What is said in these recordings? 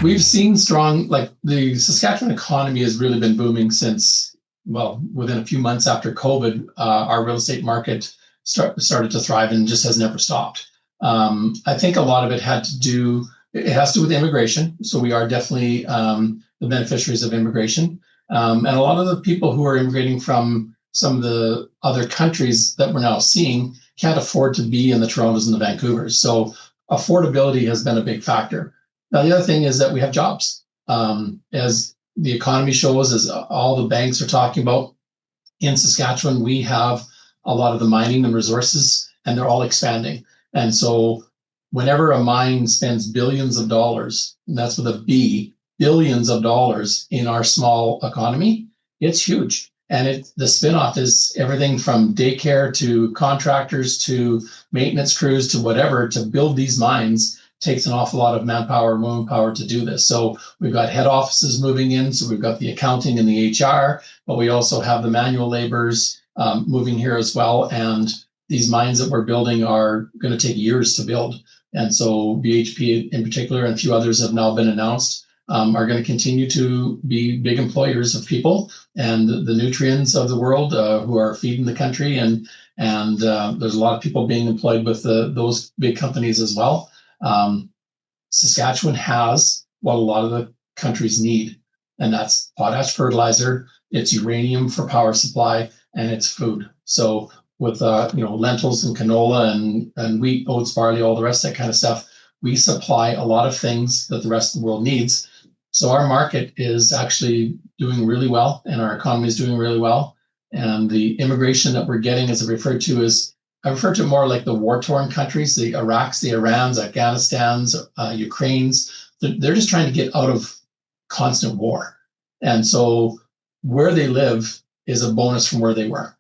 We've seen strong, like the Saskatchewan economy has really been booming since, well, within a few months after COVID, our real estate market started to thrive and just has never stopped. I think a lot of it it has to do with immigration. So we are definitely the beneficiaries of immigration. And a lot of the people who are immigrating from some of the other countries that we're now seeing can't afford to be in the Torontos and the Vancouvers. So affordability has been a big factor. Now, the other thing is that we have jobs. As the economy shows, as all the banks are talking about, in Saskatchewan, we have a lot of the mining and resources, and they're all expanding. And so whenever a mine spends billions of dollars, and that's with a B, billions of dollars in our small economy, it's huge. And the spinoff is everything from daycare to contractors to maintenance crews to whatever to build these mines takes an awful lot of manpower and womanpower to do this. So we've got head offices moving in. So we've got the accounting and the HR, but we also have the manual laborers moving here as well. And these mines that we're building are going to take years to build. And so BHP in particular and a few others have now been announced are going to continue to be big employers of people and the nutrients of the world who are feeding the country. And there's a lot of people being employed with those big companies as well. Saskatchewan has what a lot of the countries need, and that's potash fertilizer, it's uranium for power supply, and it's food. So with lentils and canola and wheat, oats, barley, all the rest of that kind of stuff, we supply a lot of things that the rest of the world needs. So our market is actually doing really well, and our economy is doing really well. And the immigration that we're getting, as I refer to more like the war-torn countries, the Iraqs, the Irans, Afghanistans, Ukraines. They're just trying to get out of constant war. And so where they live is a bonus from where they were.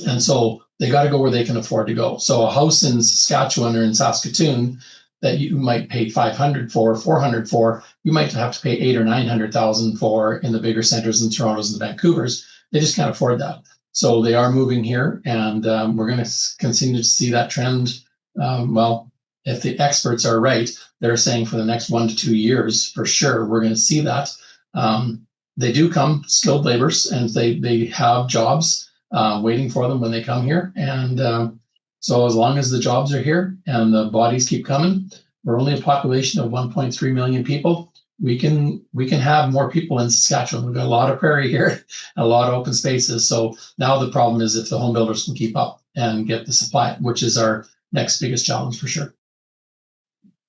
And so they got to go where they can afford to go. So a house in Saskatchewan or in Saskatoon that you might pay $500 for, $400 for, you might have to pay $800,000 or $900,000 for in the bigger centers in Toronto's and the Vancouvers. They just can't afford that. So they are moving here, and we're going to continue to see that trend. If the experts are right, they're saying for the next 1 to 2 years, for sure, we're going to see that. They do come skilled laborers, and they have jobs waiting for them when they come here. And so as long as the jobs are here and the bodies keep coming, we're only a population of 1.3 million people. We can have more people in Saskatchewan. We've got a lot of prairie here, a lot of open spaces. So now the problem is if the home builders can keep up and get the supply, which is our next biggest challenge for sure.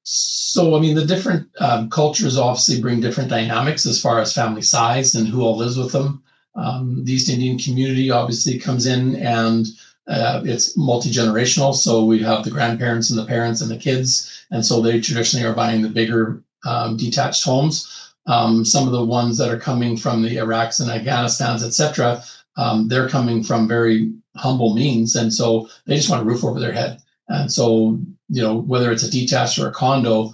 So, I mean, the different cultures obviously bring different dynamics as far as family size and who all lives with them. The East Indian community obviously comes in, and it's multi-generational. So we have the grandparents and the parents and the kids. And so they traditionally are buying the bigger detached homes. Some of the ones that are coming from the Iraqs and Afghanistans, etc., they're coming from very humble means, and so they just want a roof over their head. And so, whether it's a detached or a condo,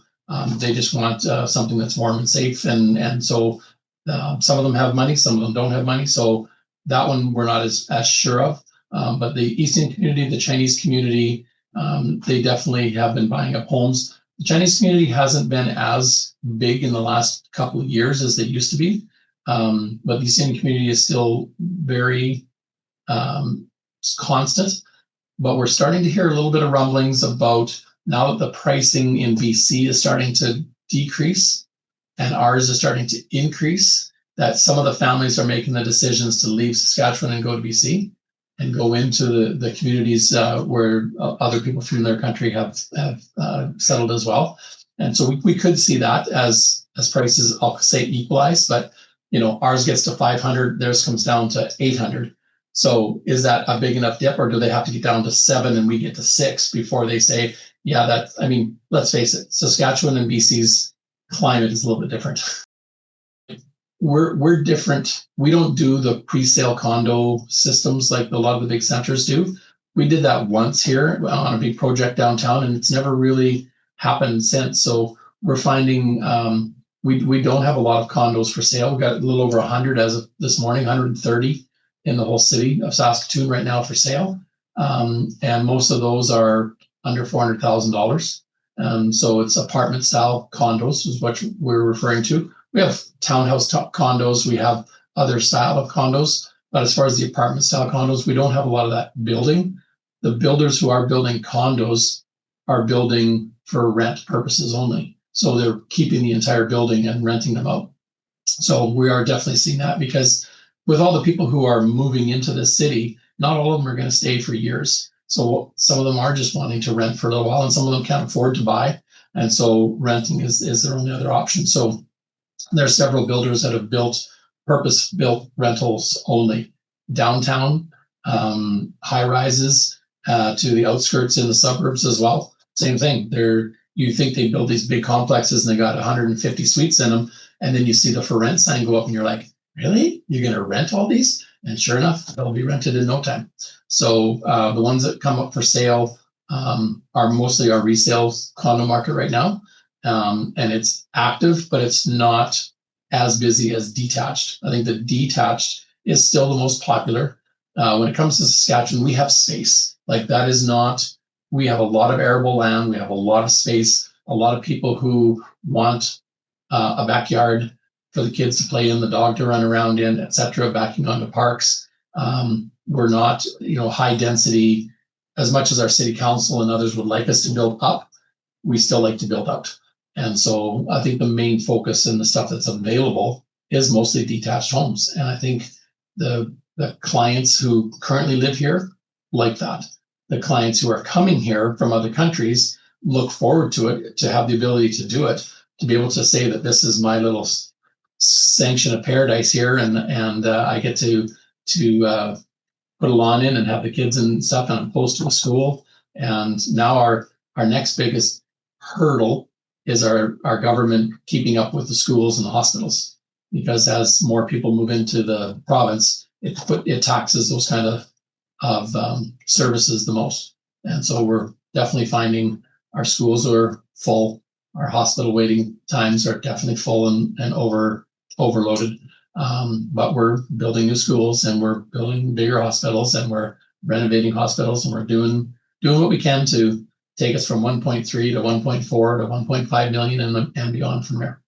they just want something that's warm and safe. And so some of them have money, some of them don't have money. So that one we're not as sure of. But the Eastern community, the Chinese community, they definitely have been buying up homes. The Chinese community hasn't been as big in the last couple of years as they used to be, but the Eastern community is still very constant. But we're starting to hear a little bit of rumblings about now that the pricing in BC is starting to decrease and ours is starting to increase, that some of the families are making the decisions to leave Saskatchewan and go to BC and go into the communities where other people from their country have settled as well. And so we could see that as prices, I'll say, equalize, but ours gets to 500, theirs comes down to 800. So is that a big enough dip, or do they have to get down to 7 and we get to 6 before they say, yeah, let's face it, Saskatchewan and BC's climate is a little bit different. We're different. We don't do the pre-sale condo systems like a lot of the big centers do. We did that once here on a big project downtown, and it's never really happened since. So we're finding we don't have a lot of condos for sale. We've got a little over 100 as of this morning, 130 in the whole city of Saskatoon right now for sale. And most of those are under $400,000. So it's apartment style condos is what we're referring to. We have townhouse condos. We have other style of condos. But as far as the apartment style condos, we don't have a lot of that building. The builders who are building condos are building for rent purposes only. So they're keeping the entire building and renting them out. So we are definitely seeing that, because with all the people who are moving into the city, not all of them are going to stay for years. So some of them are just wanting to rent for a little while, and some of them can't afford to buy. And so renting is their only other option. So there are several builders that have built purpose-built rentals only downtown, high rises, to the outskirts in the suburbs as well. Same thing. You think they build these big complexes and they got 150 suites in them, and then you see the for rent sign go up and you're like, really? You're going to rent all these? And sure enough, they'll be rented in no time. So the ones that come up for sale are mostly our resale condo market right now. And it's active, but it's not as busy as detached. I think the detached is still the most popular. When it comes to Saskatchewan, we have space. Like that is not, we have a lot of arable land. We have a lot of space, a lot of people who want a backyard for the kids to play in, the dog to run around in, etc., backing onto parks. We're not, high density as much as our city council and others would like us to build up. We still like to build out. And so I think the main focus and the stuff that's available is mostly detached homes. And I think the clients who currently live here like that. The clients who are coming here from other countries look forward to it, to have the ability to do it, to be able to say that this is my little sanction of paradise here, and I get to put a lawn in and have the kids and stuff, and I'm close to a school. And now our next biggest hurdle is our government keeping up with the schools and the hospitals, because as more people move into the province, it taxes those kind of services the most. And so we're definitely finding our schools are full. Our hospital waiting times are definitely full and overloaded. But we're building new schools, and we're building bigger hospitals, and we're renovating hospitals, and we're doing what we can to take us from 1.3 to 1.4 to 1.5 million and beyond from there.